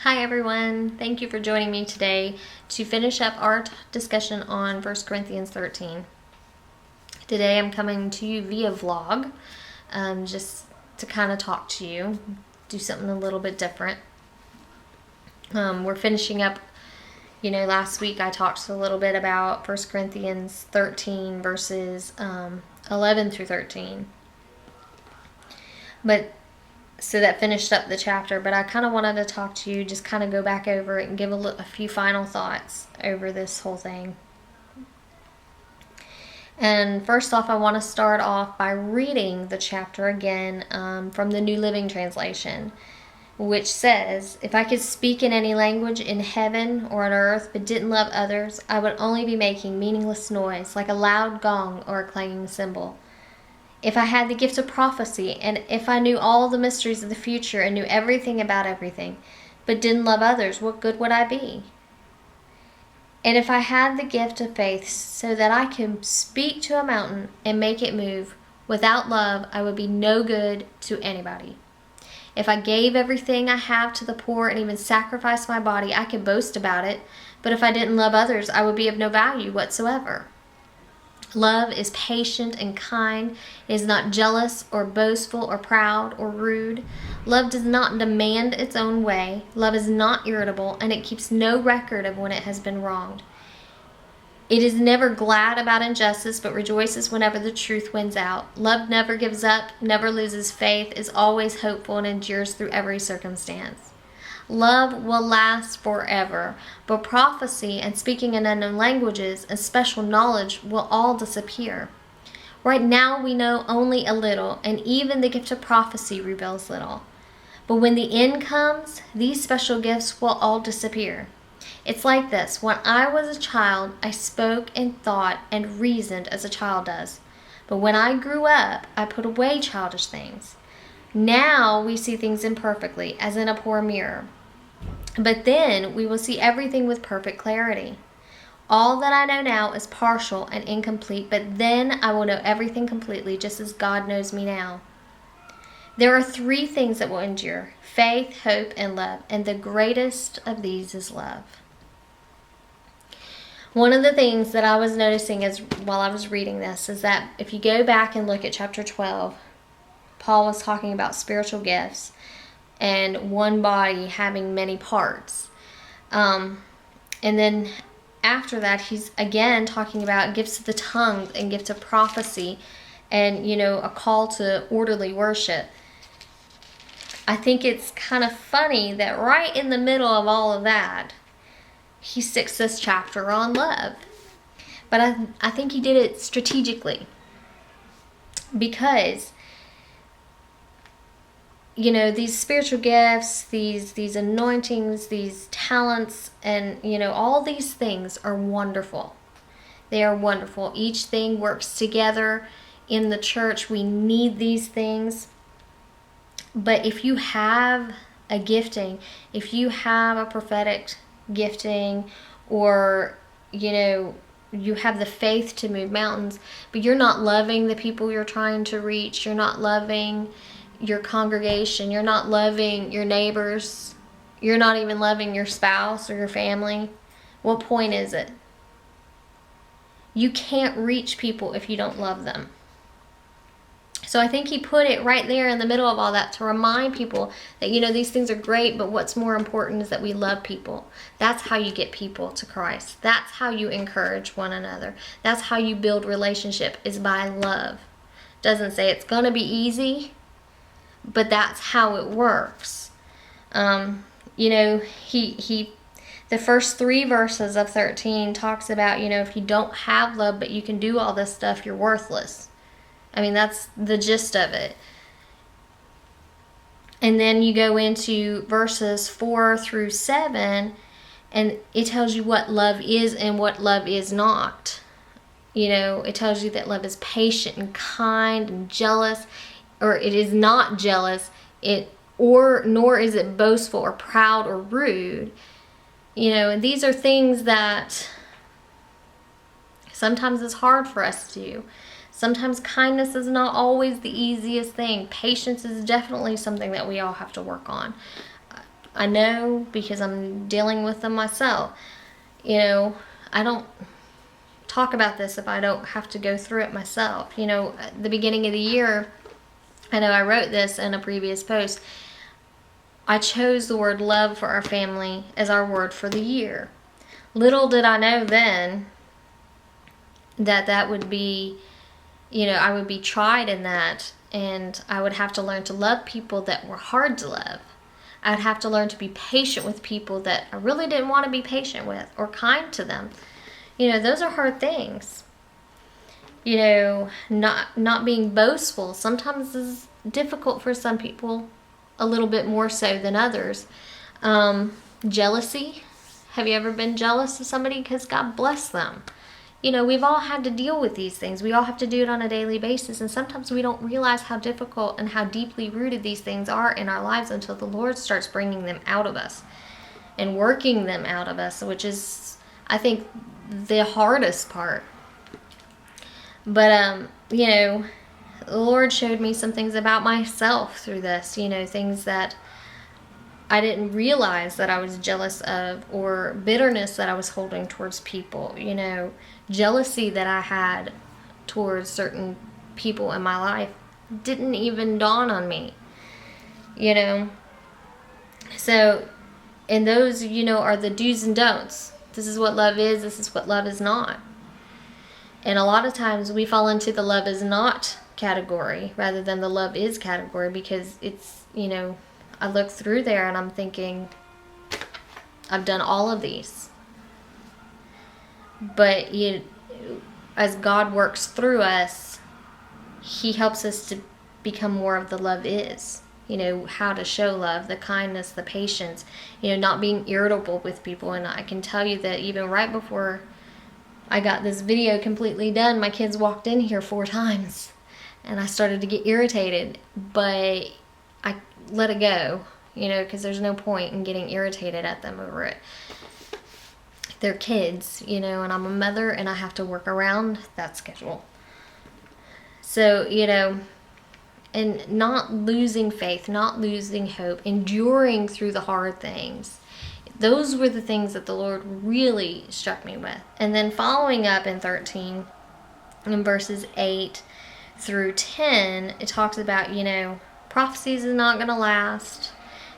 Hi everyone, thank you for joining me today to finish up our discussion on 1 Corinthians 13. Today I'm coming to you via vlog, just to kind of talk to you, do something a little bit different. We're finishing up, last week I talked a little bit about 1 Corinthians 13 verses 11 through 13. So that finished up the chapter, but I kind of wanted to talk to you, just kind of go back over it and give a few final thoughts over this whole thing. And first off, I want to start off by reading the chapter again from the New Living Translation, which says, "If I could speak in any language in heaven or on earth but didn't love others, I would only be making meaningless noise, like a loud gong or a clanging cymbal. If I had the gift of prophecy, and if I knew all the mysteries of the future and knew everything about everything, but didn't love others, what good would I be? And if I had the gift of faith so that I could speak to a mountain and make it move, without love I would be no good to anybody. If I gave everything I have to the poor and even sacrificed my body, I could boast about it, but if I didn't love others, I would be of no value whatsoever. Love is patient and kind. It is not jealous or boastful or proud or rude. Love does not demand its own way. Love is not irritable, and it keeps no record of when it has been wronged. It is never glad about injustice, but rejoices whenever the truth wins out. Love never gives up, never loses faith, is always hopeful, and endures through every circumstance. Love will last forever, but prophecy and speaking in unknown languages and special knowledge will all disappear. Right now we know only a little, and even the gift of prophecy reveals little. But when the end comes, these special gifts will all disappear. It's like this. When I was a child, I spoke and thought and reasoned as a child does. But when I grew up, I put away childish things. Now we see things imperfectly, as in a poor mirror. But then we will see everything with perfect clarity. All that I know now is partial and incomplete, but then I will know everything completely, just as God knows me now. There are three things that will endure: faith, hope, and love, and the greatest of these is love." One of the things that I was noticing while I was reading this is that if you go back and look at chapter 12, Paul was talking about spiritual gifts and one body having many parts. And then after that, he's again talking about gifts of the tongue and gifts of prophecy and, a call to orderly worship. I think it's kind of funny that right in the middle of all of that, he sticks this chapter on love. But I think he did it strategically, because these spiritual gifts, these anointings, these talents, and, all these things are wonderful. They are wonderful. Each thing works together in the church. We need these things. But if you have a gifting, if you have a prophetic gifting, or, you have the faith to move mountains, but you're not loving the people you're trying to reach, you're not loving your congregation, you're not loving your neighbors, you're not even loving your spouse or your family, what point is it? You can't reach people if you don't love them. So I think he put it right there in the middle of all that to remind people that, these things are great, but what's more important is that we love people. That's how you get people to Christ. That's how you encourage one another. That's how you build relationship, is by love. Doesn't say it's going to be easy, but that's how it works. The first 3 verses of 13 talks about, if you don't have love but you can do all this stuff, you're worthless. I mean, that's the gist of it. And then you go into verses 4 through 7, and it tells you what love is and what love is not. It tells you that love is patient and kind and jealous, or it is not jealous, nor is it boastful or proud or rude. And these are things that sometimes it's hard for us to do. Sometimes kindness is not always the easiest thing. Patience is definitely something that we all have to work on. I know because I'm dealing with them myself. You know, I don't talk about this if I don't have to go through it myself. You know, at the beginning of the year, I know I wrote this in a previous post. I chose the word love for our family as our word for the year. Little did I know then that would be, you know, I would be tried in that, and I would have to learn to love people that were hard to love. I'd have to learn to be patient with people that I really didn't want to be patient with, or kind to them. You know, those are hard things. You know, not being boastful sometimes is difficult for some people, a little bit more so than others. Jealousy. Have you ever been jealous of somebody? Because God bless them. You know, we've all had to deal with these things. We all have to do it on a daily basis. And sometimes we don't realize how difficult and how deeply rooted these things are in our lives until the Lord starts bringing them out of us and working them out of us, which is, I think, the hardest part. But, you know, the Lord showed me some things about myself through this, you know, things that I didn't realize that I was jealous of, or bitterness that I was holding towards people, you know, jealousy that I had towards certain people in my life didn't even dawn on me, you know. So, and those, you know, are the do's and don'ts. This is what love is, this is what love is not. And a lot of times we fall into the love is not category rather than the love is category, because it's, you know, I look through there and I'm thinking, I've done all of these. But as God works through us, He helps us to become more of the love is. You know, how to show love, the kindness, the patience, you know, not being irritable with people. And I can tell you that even right before I got this video completely done, my kids walked in here 4 times. And I started to get irritated. But I let it go, you know, because there's no point in getting irritated at them over it. They're kids, you know, and I'm a mother and I have to work around that schedule. So, you know, and not losing faith, not losing hope, enduring through the hard things. Those were the things that the Lord really struck me with. And then following up in 13, in verses 8 through 10, it talks about, you know, prophecies is not going to last.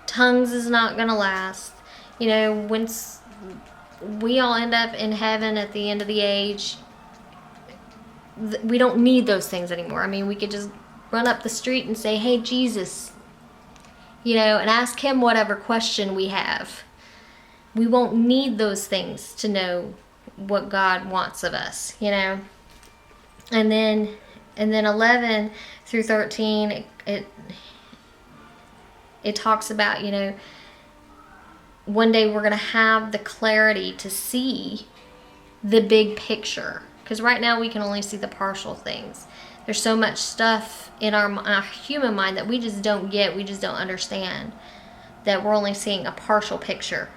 Tongues is not going to last. You know, when we all end up in heaven at the end of the age, we don't need those things anymore. I mean, we could just run up the street and say, hey, Jesus, you know, and ask Him whatever question we have. We won't need those things to know what God wants of us, you know. And then 11 through 13, it talks about, you know, one day we're going to have the clarity to see the big picture. Because right now we can only see the partial things. There's so much stuff in our human mind that we just don't get, we just don't understand, that we're only seeing a partial picture.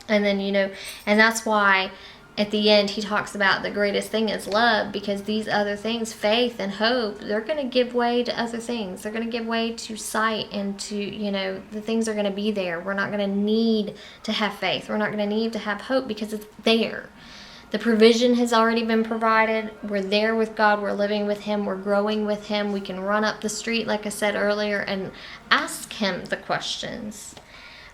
And then, you know, and that's why at the end he talks about the greatest thing is love, because these other things, faith and hope, they're going to give way to other things. They're going to give way to sight and to, you know, the things are going to be there. We're not going to need to have faith. We're not going to need to have hope because it's there. The provision has already been provided. We're there with God. We're living with Him. We're growing with Him. We can run up the street, like I said earlier, and ask Him the questions.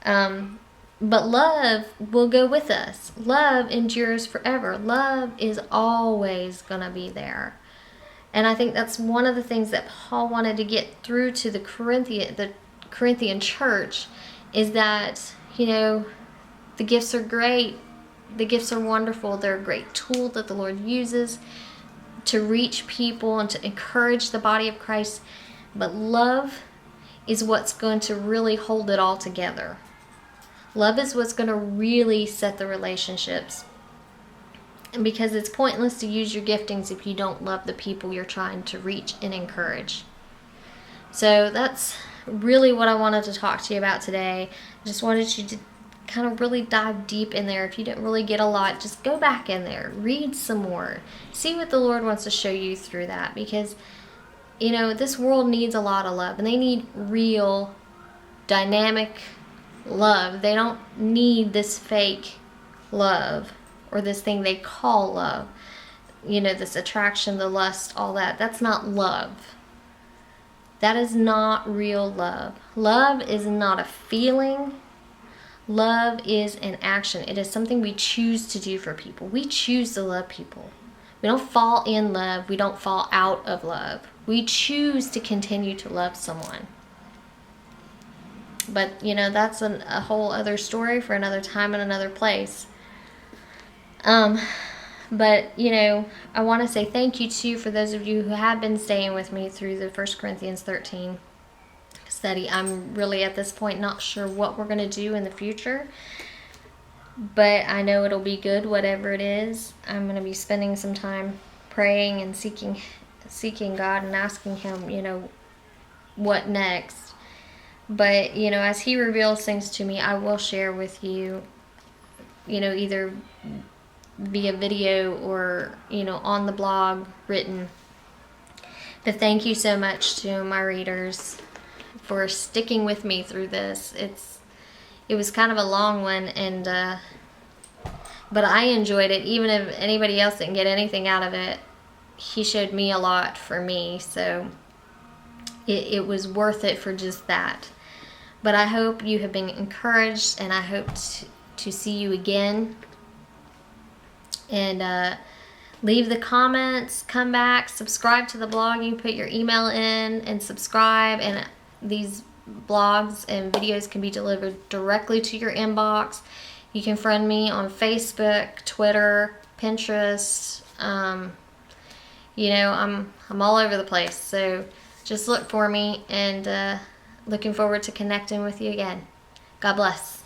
But love will go with us. Love endures forever. Love is always going to be there. And I think that's one of the things that Paul wanted to get through to the Corinthian church, is that, you know, the gifts are great. The gifts are wonderful. They're a great tool that the Lord uses to reach people and to encourage the body of Christ. But love is what's going to really hold it all together. Love is what's going to really set the relationships. And because it's pointless to use your giftings if you don't love the people you're trying to reach and encourage. So that's really what I wanted to talk to you about today. I just wanted you to kind of really dive deep in there. If you didn't really get a lot, just go back in there, read some more, see what the Lord wants to show you through that. Because, you know, this world needs a lot of love, and they need real, dynamic love. They don't need this fake love or this thing they call love. You know, this attraction, the lust, all that. That's not love. That is not real love. Love is not a feeling. Love is an action. It is something we choose to do for people. We choose to love people. We don't fall in love. We don't fall out of love. We choose to continue to love someone. But, you know, that's a whole other story for another time and another place. But, you know, I want to say thank you, too, for those of you who have been staying with me through the 1 Corinthians 13 study. I'm really, at this point, not sure what we're going to do in the future. But I know it'll be good, whatever it is. I'm going to be spending some time praying and seeking God and asking Him, you know, what next. But, you know, as He reveals things to me, I will share with you, you know, either via video or, you know, on the blog, written. But thank you so much to my readers for sticking with me through this. It was kind of a long one, and but I enjoyed it. Even if anybody else didn't get anything out of it, He showed me a lot for me, so it was worth it for just that. But I hope you have been encouraged, and I hope to see you again. And leave the comments, come back, subscribe to the blog. You put your email in and subscribe, and these blogs and videos can be delivered directly to your inbox. You can friend me on Facebook, Twitter, Pinterest. You know, I'm all over the place, so just look for me, and looking forward to connecting with you again. God bless.